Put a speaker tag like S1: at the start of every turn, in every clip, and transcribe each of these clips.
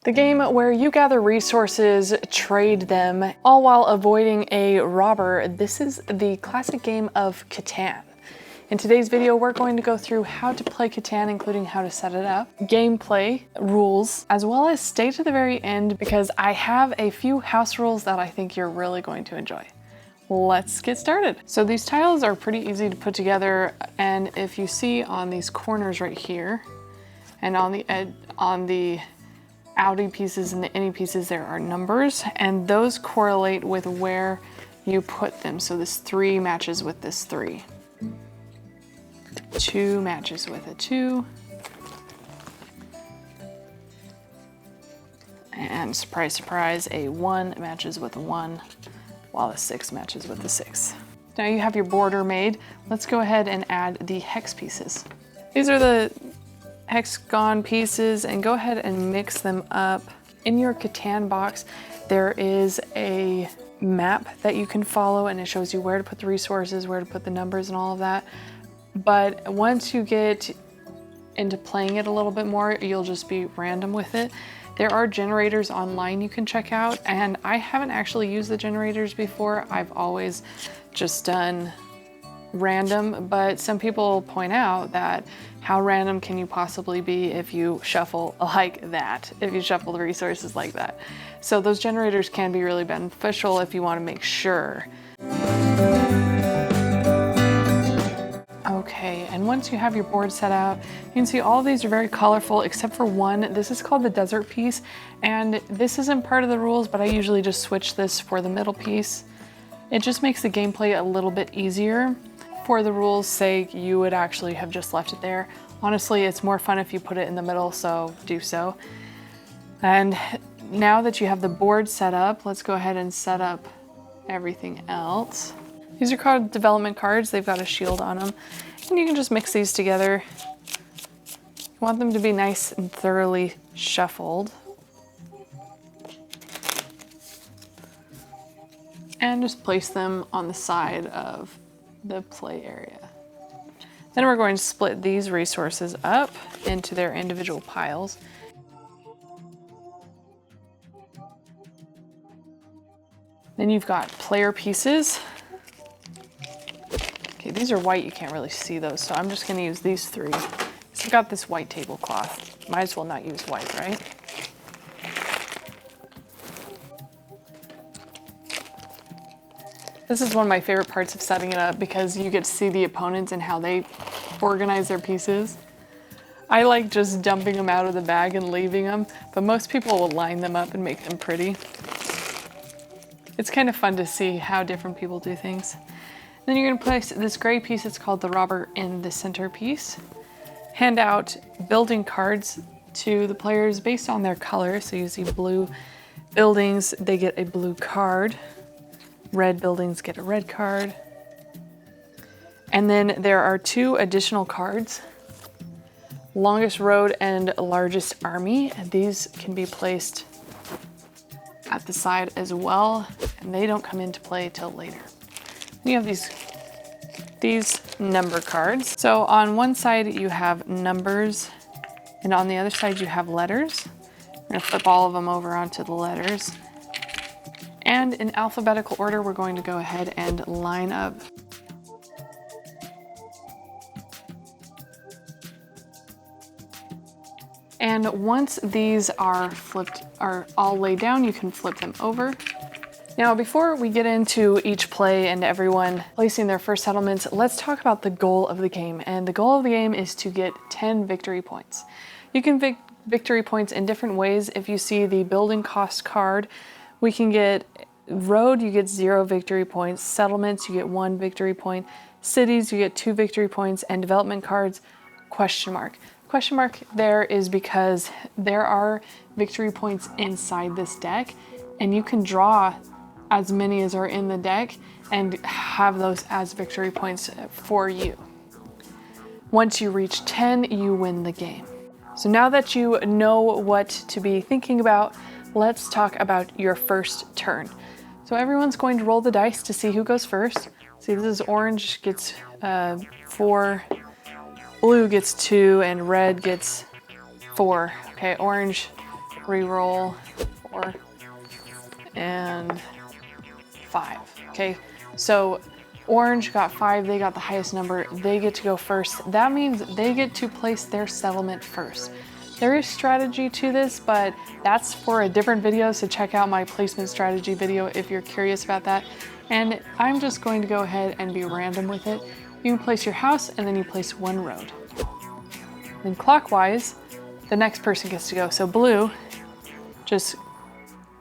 S1: The game where you gather resources, trade them, all while avoiding a robber. This is the classic game of Catan. In today's video, we're going to go through how to play Catan, including how to set it up, gameplay, rules, as well as stay to the very end because I have a few house rules that I think you're really going to enjoy. Let's get started. So these tiles are pretty easy to put together, and if you see on these corners right here, and on the outie pieces and the innie pieces, there are numbers, and those correlate with where you put them. So this 3 matches with this 3. 2 matches with a 2. And surprise, surprise, a 1 matches with a 1, while a 6 matches with a 6. Now you have your border made. Let's go ahead and add the hex pieces. These are the hexagon pieces, and go ahead and mix them up. In your Catan box, there is a map that you can follow, and it shows you where to put the resources, where to put the numbers and all of that. But once you get into playing it a little bit more, you'll just be random with it. There are generators online you can check out, and I haven't actually used the generators before. I've always just done random, but some people point out that how random can you possibly be if you shuffle like that, if you shuffle the resources like that. So those generators can be really beneficial if you want to make sure. Okay, and once you have your board set out, you can see all of these are very colorful except for one. This is called the desert piece, and this isn't part of the rules, but I usually just switch this for the middle piece. It just makes the gameplay a little bit easier. For the rules' sake, you would actually have just left it there. Honestly, it's more fun if you put it in the middle, so do so. And now that you have the board set up, let's go ahead and set up everything else. These are called development cards. They've got a shield on them, and you can just mix these together. You want them to be nice and thoroughly shuffled. And just place them on the side of the play area. Then we're going to split these resources up into their individual piles. Then you've got player pieces. Okay, these are white, you can't really see those, so I'm just gonna use these 3. So I've got this white tablecloth. Might as well not use white, right? This is one of my favorite parts of setting it up because you get to see the opponents and how they organize their pieces. I like just dumping them out of the bag and leaving them, but most people will line them up and make them pretty. It's kind of fun to see how different people do things. Then you're gonna place this gray piece, it's called the robber, in the center piece. Hand out building cards to the players based on their color. So you see blue buildings, they get a blue card. Red buildings get a red card. And then there are 2 additional cards. Longest road and largest army. And these can be placed at the side as well, and they don't come into play till later. Then you have these number cards. So on one side you have numbers, and on the other side you have letters. I'm gonna flip all of them over onto the letters. And in alphabetical order, we're going to go ahead and line up. And once these are all laid down, you can flip them over. Now, before we get into each play and everyone placing their first settlements, let's talk about the goal of the game. And the goal of the game is to get 10 victory points. You can victory points in different ways. If you see the building cost card, we can get road, you get 0 victory points. Settlements, you get 1 victory point. Cities, you get 2 victory points. And development cards, question mark. Question mark there is because there are victory points inside this deck, and you can draw as many as are in the deck and have those as victory points for you. Once you reach 10, you win the game. So now that you know what to be thinking about, let's talk about your first turn. So everyone's going to roll the dice to see who goes first. See, this is orange gets 4, blue gets 2, and red gets 4. Okay, orange Reroll 4 and 5. Okay, so orange got 5, they got the highest number, they get to go first. That means they get to place their settlement first. There is strategy to this, but that's for a different video, so check out my placement strategy video if you're curious about that. And I'm just going to go ahead and be random with it. You can place your house and then you place one road. Then clockwise, the next person gets to go. So blue just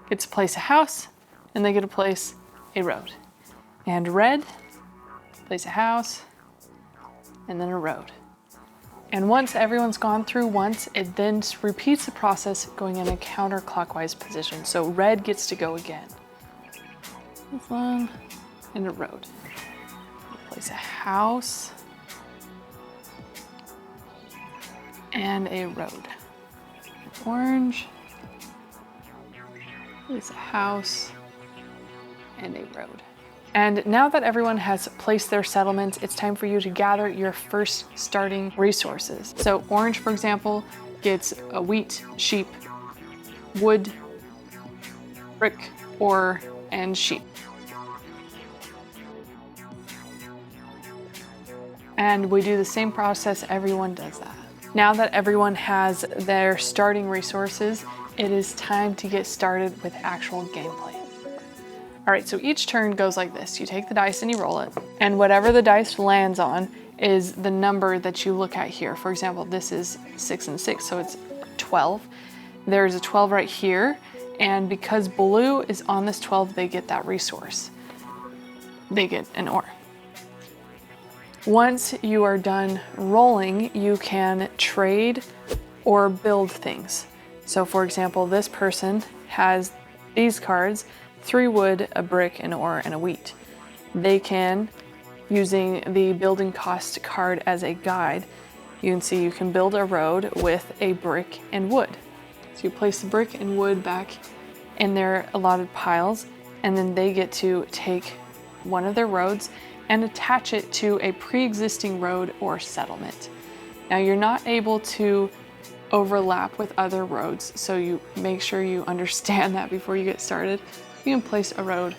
S1: gets to place a house and they get to place a road. And red, place a house and then a road. And once everyone's gone through once, it then repeats the process going in a counterclockwise position. So red gets to go again. This one and a road. Place a house and a road. Orange, place a house and a road. And now that everyone has placed their settlements, it's time for you to gather your first starting resources. So orange, for example, gets a wheat, sheep, wood, brick, ore, and sheep. And we do the same process, everyone does that. Now that everyone has their starting resources, it is time to get started with actual gameplay. All right, so each turn goes like this. You take the dice and you roll it, and whatever the dice lands on is the number that you look at here. For example, this is 6 and 6, so it's 12. There's a 12 right here, and because blue is on this 12, they get that resource. They get an ore. Once you are done rolling, you can trade or build things. So for example, this person has these cards, 3 wood, a brick, an ore, and a wheat. They can, using the building cost card as a guide, you can see you can build a road with a brick and wood. So you place the brick and wood back in their allotted piles, and then they get to take one of their roads and attach it to a pre-existing road or settlement. Now you're not able to overlap with other roads, so you make sure you understand that before you get started. You can place a road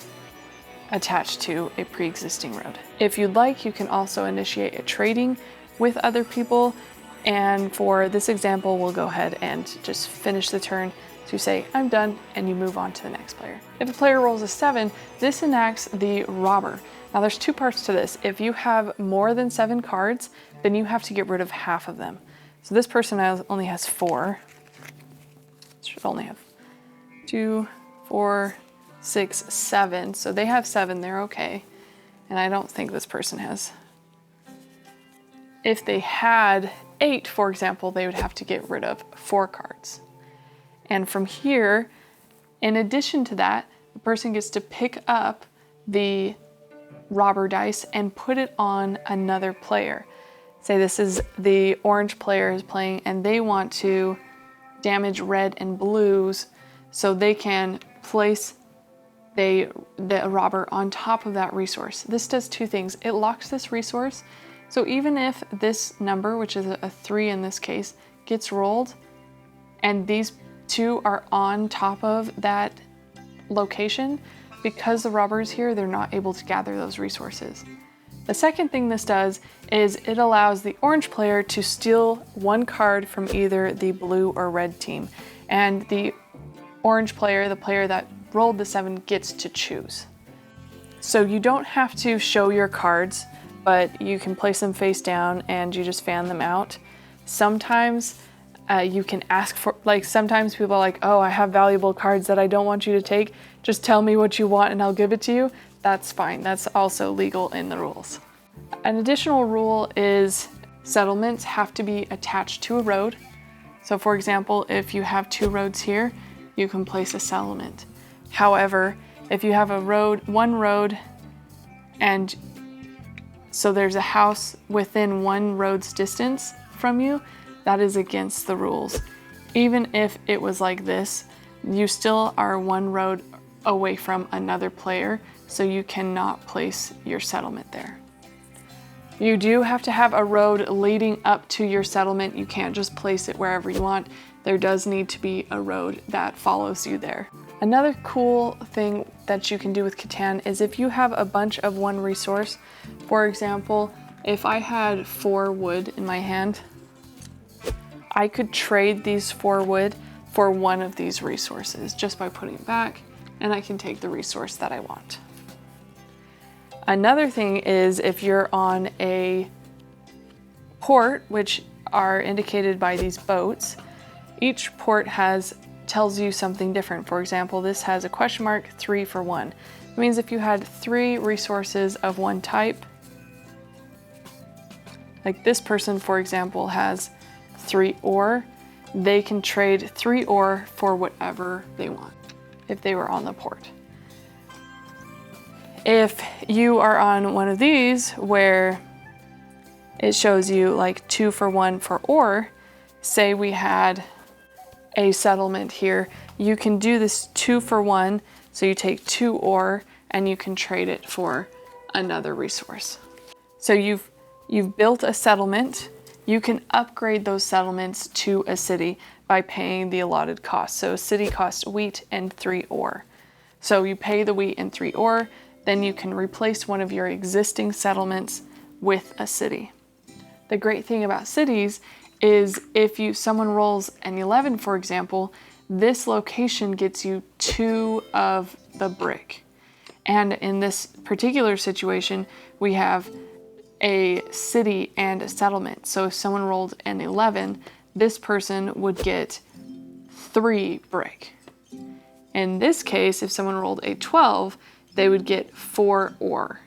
S1: attached to a pre-existing road. If you'd like, you can also initiate a trading with other people. And for this example, we'll go ahead and just finish the turn to say, I'm done, and you move on to the next player. If a player rolls a 7, this enacts the robber. Now there's 2 parts to this. If you have more than 7 cards, then you have to get rid of half of them. So this person only has 4. Should only have 2, 4, 6, 7. So they have 7, they're okay. And I don't think this person has. If they had 8, for example, they would have to get rid of 4 cards. And from here, in addition to that, the person gets to pick up the robber dice and put it on another player. Say this is the orange player is playing and they want to damage red and blues, so they can place the robber on top of that resource. This does 2 things. It locks this resource, so even if this number, which is a 3 in this case, gets rolled and these 2 are on top of that location, because the robber is here, they're not able to gather those resources. The second thing this does is it allows the orange player to steal 1 card from either the blue or red team, and the orange player, the player that rolled the 7, gets to choose. So you don't have to show your cards, but you can place them face down and you just fan them out. Sometimes you can ask for, like sometimes people are like, oh, I have valuable cards that I don't want you to take. Just tell me what you want and I'll give it to you. That's fine. That's also legal in the rules. An additional rule is settlements have to be attached to a road. So for example, if you have 2 roads here, you can place a settlement. However, if you have a road, 1 road, and so there's a house within 1 road's distance from you, that is against the rules. Even if it was like this, you still are 1 road away from another player, so you cannot place your settlement there. You do have to have a road leading up to your settlement. You can't just place it wherever you want. there does need to be a road that follows you there. Another cool thing that you can do with Catan is if you have a bunch of one resource, for example, if I had 4 wood in my hand, I could trade these 4 wood for one of these resources just by putting it back, and I can take the resource that I want. Another thing is if you're on a port, which are indicated by these boats, each port tells you something different. For example, this has a question mark, 3 for 1. It means if you had 3 resources of one type, like this person, for example, has 3 ore, they can trade 3 ore for whatever they want if they were on the port. If you are on one of these where it shows you like 2 for 1 for ore, say we had a settlement here, you can do this 2 for 1, so you take 2 ore and you can trade it for another resource. So you've built a settlement. You can upgrade those settlements to a city by paying the allotted cost. So a city costs wheat and 3 ore. So you pay the wheat and 3 ore, then you can replace one of your existing settlements with a city. The great thing about cities is if someone rolls an 11, for example, this location gets you 2 of the brick. And in this particular situation, we have a city and a settlement. So if someone rolled an 11, this person would get 3 brick. In this case, if someone rolled a 12, they would get 4 ore.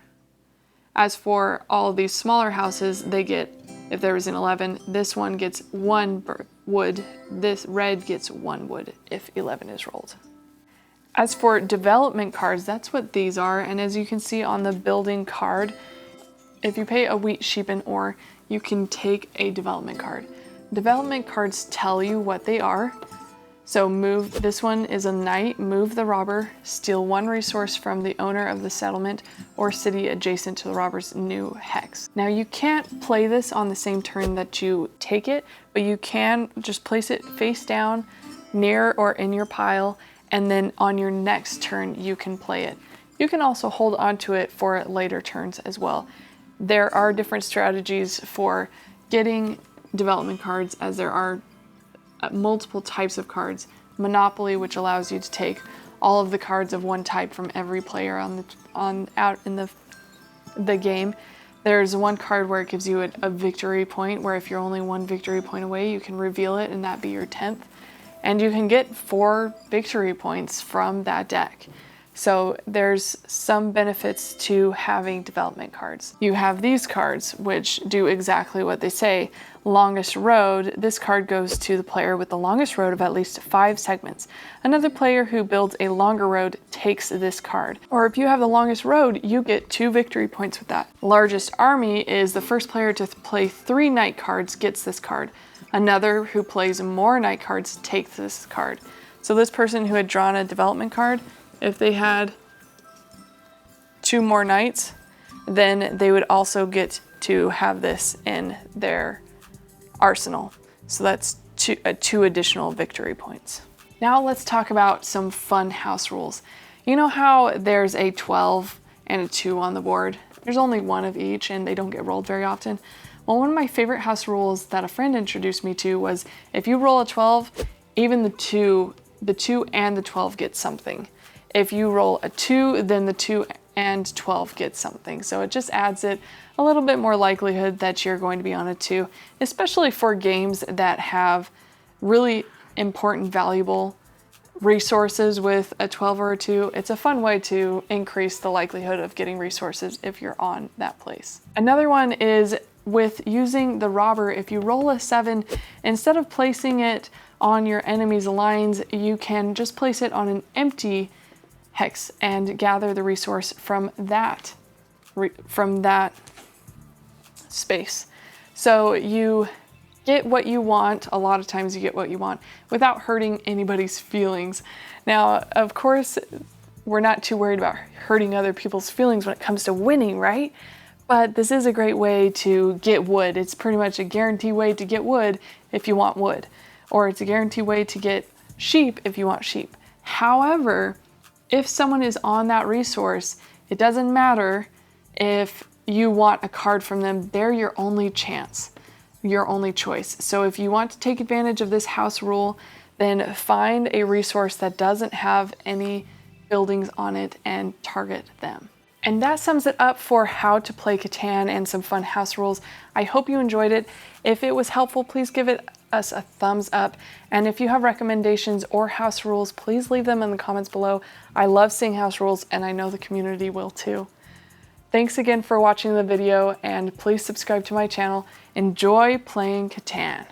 S1: As for all these smaller houses, they get, if there was an 11, this one gets 1 wood, this red gets 1 wood if 11 is rolled. As for development cards, that's what these are. And as you can see on the building card, if you pay a wheat, sheep, and ore, you can take a development card. Development cards tell you what they are. So this one is a knight, move the robber, steal 1 resource from the owner of the settlement or city adjacent to the robber's new hex. Now you can't play this on the same turn that you take it, but you can just place it face down near or in your pile, and then on your next turn you can play it. You can also hold onto it for later turns as well. There are different strategies for getting development cards, as there are multiple types of cards. Monopoly, which allows you to take all of the cards of one type from every player out in the game. There's one card where it gives you a victory point, where if you're only 1 victory point away, you can reveal it and that be your 10th. And you can get 4 victory points from that deck. So there's some benefits to having development cards. You have these cards, which do exactly what they say. Longest road, this card goes to the player with the longest road of at least 5 segments. Another player who builds a longer road takes this card. Or if you have the longest road, you get 2 victory points with that. Largest army is the first player to play 3 knight cards gets this card. Another who plays more knight cards takes this card. So this person who had drawn a development card, if they had 2 more knights, then they would also get to have this in their arsenal. So that's 2 additional victory points. Now let's talk about some fun house rules. You know how there's a 12 and a 2 on the board? There's only 1 of each and they don't get rolled very often. Well, one of my favorite house rules that a friend introduced me to was if you roll a 12, even the 2 and the 12 get something. If you roll a 2, then the 2 and 12 get something. So it just adds it a little bit more likelihood that you're going to be on a 2, especially for games that have really important, valuable resources with a 12 or a 2. It's a fun way to increase the likelihood of getting resources if you're on that place. Another one is with using the robber. If you roll a 7, instead of placing it on your enemy's lines, you can just place it on an empty hex and gather the resource from that space. So you get what you want. A lot of times you get what you want without hurting anybody's feelings. Now, of course, we're not too worried about hurting other people's feelings when it comes to winning, right? But this is a great way to get wood. It's pretty much a guaranteed way to get wood if you want wood. or it's a guaranteed way to get sheep if you want sheep. However, if someone is on that resource, it doesn't matter if you want a card from them, they're your only chance, your only choice. So if you want to take advantage of this house rule, then find a resource that doesn't have any buildings on it and target them. And that sums it up for how to play Catan and some fun house rules. I hope you enjoyed it. If it was helpful, please give us a thumbs up. And if you have recommendations or house rules, please leave them in the comments below. I love seeing house rules, and I know the community will too. Thanks again for watching the video, and please subscribe to my channel. Enjoy playing Catan.